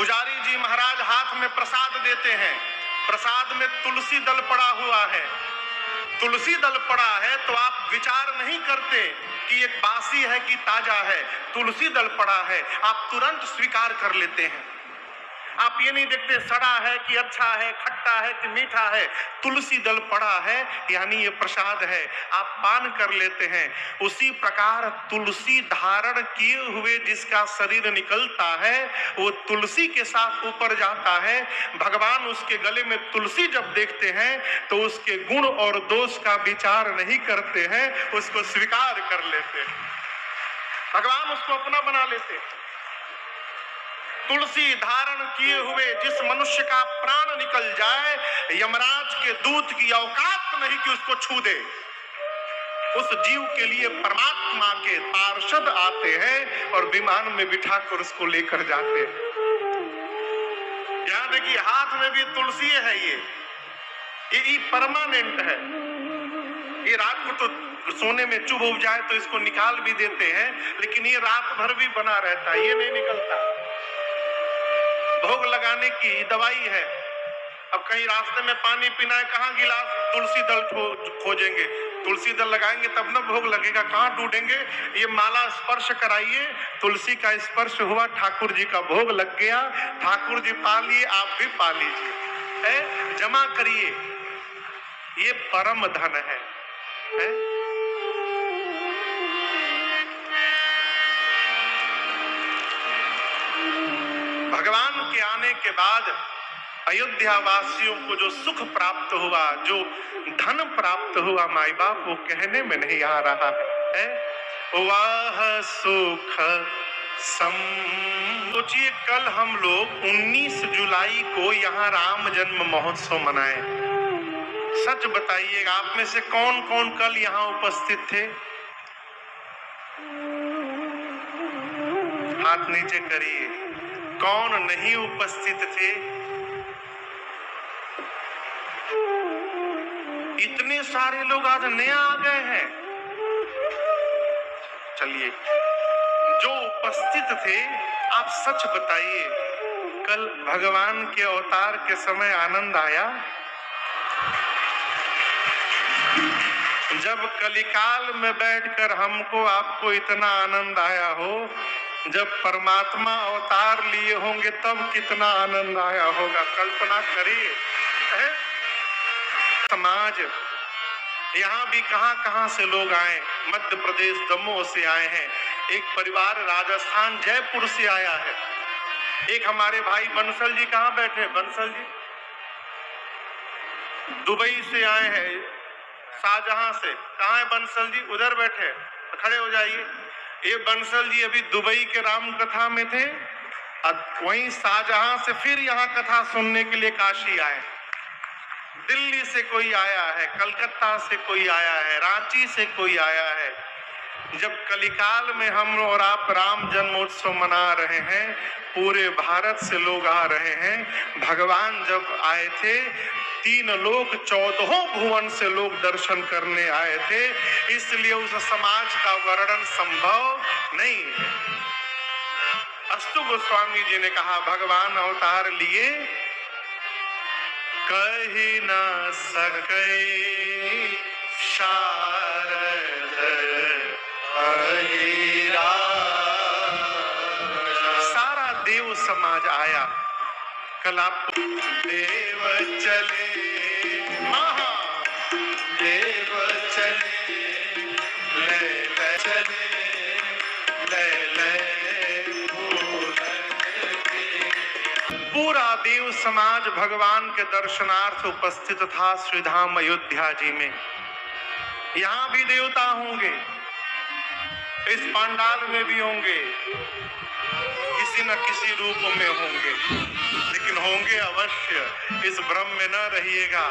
पुजारी जी महाराज हाथ में प्रसाद देते हैं, प्रसाद में तुलसी दल पड़ा हुआ है। तुलसी दल पड़ा है तो आप विचार नहीं करते कि एक बासी है कि ताजा है, तुलसी दल पड़ा है, आप तुरंत स्वीकार कर लेते हैं। आप ये नहीं देखते सड़ा है कि अच्छा है, खट्टा है कि मीठा है, तुलसी दल पड़ा है यानी ये प्रसाद है, आप पान कर लेते हैं। उसी प्रकार तुलसी धारण किए हुए जिसका शरीर निकलता है वो तुलसी के साथ ऊपर जाता है। भगवान उसके गले में तुलसी जब देखते हैं तो उसके गुण और दोष का विचार नहीं करते हैं, उसको स्वीकार कर लेते हैं। भगवान उसको अपना बना लेते हैं। तुलसी धारण किए हुए जिस मनुष्य का प्राण निकल जाए, यमराज के दूत की औकात नहीं कि उसको छू दे। उस जीव के लिए परमात्मा के पार्षद आते हैं और विमान में बिठाकर उसको लेकर जाते हैं। यहां देखिए हाथ में भी तुलसी है, ये परमानेंट है। ये रात को तो सोने में चुभ हो जाए तो इसको निकाल भी देते हैं, लेकिन ये रात भर भी बना रहता है, ये नहीं निकलता। भोग लगाने की दवाई है। अब कहीं रास्ते में पानी पीना है, कहाँ गिलास तुलसी दल खोजेंगे, तुलसी दल लगाएंगे तब ना भोग लगेगा, कहाँ ढूंढेंगे। ये माला स्पर्श कराइए, तुलसी का स्पर्श हुआ, ठाकुर जी का भोग लग गया, ठाकुर जी पा लिए, आप भी पा लीजिए। जमा करिए, ये परम धन है। भगवान के आने के बाद अयोध्या वासियों को जो सुख प्राप्त हुआ, जो धन प्राप्त हुआ, माई बाप वो कहने में नहीं आ रहा है। वह सुख सोचिए कल हम लोग 19 जुलाई को यहाँ राम जन्म महोत्सव मनाए। सच बताइएगा आप में से कौन कौन कल यहाँ उपस्थित थे? हाथ नीचे करिए। कौन नहीं उपस्थित थे? इतने सारे लोग आज नया आ गए हैं। चलिए, जो उपस्थित थे आप सच बताइए, कल भगवान के अवतार के समय आनंद आया? जब कलिकाल में बैठकर हमको आपको इतना आनंद आया हो, जब परमात्मा अवतार लिए होंगे तब कितना आनंद आया होगा, कल्पना करिए। समाज यहाँ भी कहां से लोग आए, मध्य प्रदेश दमोह से आए हैं, एक परिवार राजस्थान जयपुर से आया है, एक हमारे भाई बंसल जी कहाँ बैठे? बंसल जी दुबई से आए हैं, शाहजहां से। कहाँ है बंसल जी? उधर बैठे, खड़े हो जाइए। ये बंसल जी अभी दुबई के राम कथा में थे, वहीं शाहजहां से फिर यहाँ कथा सुनने के लिए काशी आए। दिल्ली से कोई आया है, कलकत्ता से कोई आया है, रांची से कोई आया है। जब कलिकाल में हम और आप राम जन्मोत्सव मना रहे हैं, पूरे भारत से लोग आ रहे हैं। भगवान जब आए थे 3 लोक 14 भुवन से लोग दर्शन करने आए थे, इसलिए उस समाज का वर्णन संभव नहीं है। अस्तु गोस्वामी जी ने कहा भगवान अवतार लिए कही न सके शारद अहिरा। सारा देव समाज आया। कल आपको देव चले महा देव चले ले ले चले ले ले पूरा देव समाज भगवान के दर्शनार्थ उपस्थित था श्रीधाम अयोध्या जी में। यहाँ भी देवता होंगे, इस पंडाल में भी होंगे, किसी न किसी रूप में होंगे, लेकिन होंगे अवश्य। इस भ्रम में न रहिएगा।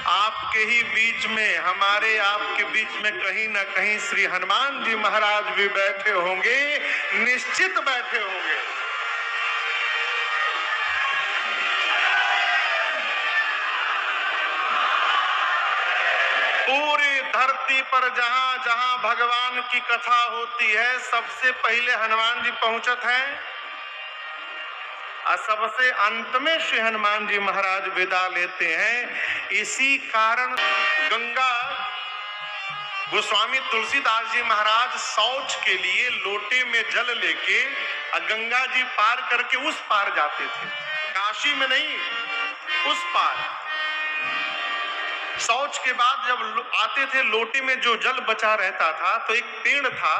आपके ही बीच में, हमारे आपके बीच में कहीं न कहीं श्री हनुमान जी महाराज भी बैठे होंगे, निश्चित बैठे होंगे। पूरी धरती पर जहां जहां भगवान की कथा होती है, सबसे पहले हनुमान जी पहुंचत हैं। और सबसे अंत में श्री हनुमान जी महाराज विदा लेते हैं। इसी कारण गंगा गोस्वामी तुलसीदास जी महाराज शौच के लिए लोटे में जल लेके गंगा जी पार करके उस पार जाते थे, काशी में नहीं, उस पार। शौच के बाद जब आते थे, लोटे में जो जल बचा रहता था, तो एक पेड़ था,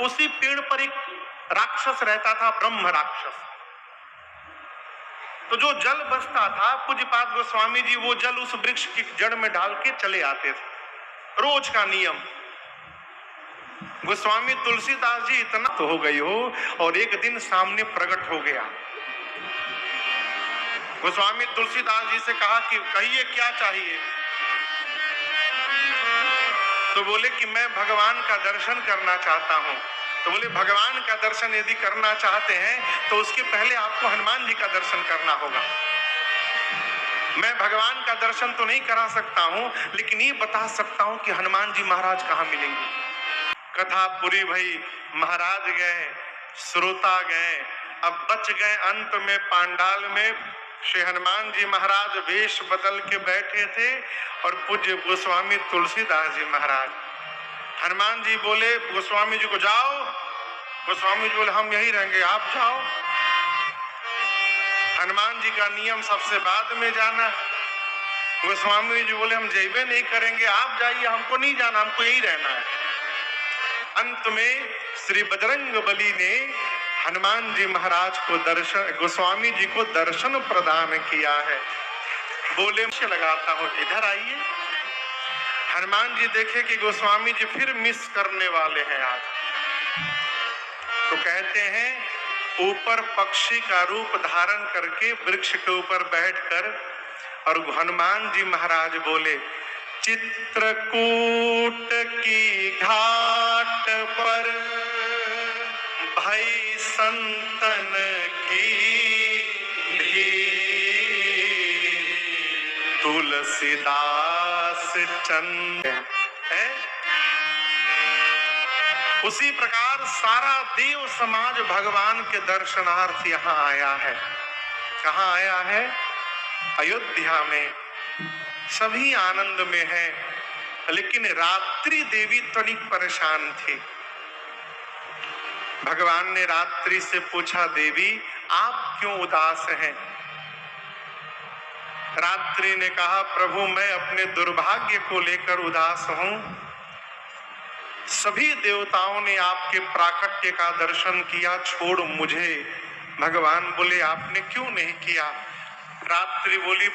उसी पेड़ पर एक राक्षस रहता था, ब्रह्म राक्षस। तो जो जल बचता था, पूज्यपाद गोस्वामी जी वो जल उस वृक्ष की जड़ में डाल के चले आते थे, रोज का नियम। गोस्वामी तुलसीदास जी इतना तो हो गई हो, और एक दिन सामने प्रकट हो गया। गोस्वामी तुलसीदास जी से कहा कि कहिए क्या चाहिए। तो बोले कि मैं भगवान का दर्शन करना चाहता हूं। तो बोले भगवान का दर्शन यदि करना चाहते हैं तो उसके पहले आपको हनुमान जी का दर्शन करना होगा। मैं भगवान का दर्शन तो नहीं करा सकता हूं, लेकिन ये बता सकता हूं कि हनुमान जी महाराज कहाँ मिलेंगे। कथा पूरी भई, महाराज गए, श्रोता गए, अब बच गए अंत में पांडाल में श्री हनुमान जी महाराज वेश बदल के बैठे थे और पूज्य गोस्वामी तुलसीदास जी महाराज। हनुमान जी बोले गोस्वामी जी को जाओ, गोस्वामी जी बोले हम यही रहेंगे, आप जाओ। हनुमान जी का नियम सबसे बाद में जाना। गोस्वामी जी बोले हम जेबे नहीं करेंगे, आप जाइए, हमको नहीं जाना, हमको यही रहना है। अंत में श्री बजरंग बली ने हनुमान जी महाराज को दर्शन, गोस्वामी जी को दर्शन प्रदान किया है। बोले लगाता हूं, इधर आइए। हनुमान जी देखे कि गोस्वामी जी फिर मिस करने वाले हैं आज, तो कहते हैं ऊपर पक्षी का रूप धारण करके वृक्ष के ऊपर बैठकर, और हनुमान जी महाराज बोले चित्रकूट की घाट पर भाई संतन की भीड़, तुलसीदास चंद है। उसी प्रकार सारा देव समाज भगवान के दर्शनार्थ यहाँ आया है। कहाँ आया है? अयोध्या में। सभी आनंद में है, लेकिन रात्रि देवी तनिक परेशान थी। भगवान ने रात्रि से पूछा, देवी आप क्यों उदास हैं? रात्रि ने कहा, प्रभु मैं अपने दुर्भाग्य को लेकर उदास हूं। सभी देवताओं ने आपके प्राकट्य का दर्शन किया, छोड़ मुझे। भगवान बोले आपने क्यों नहीं किया? रात्रि बोली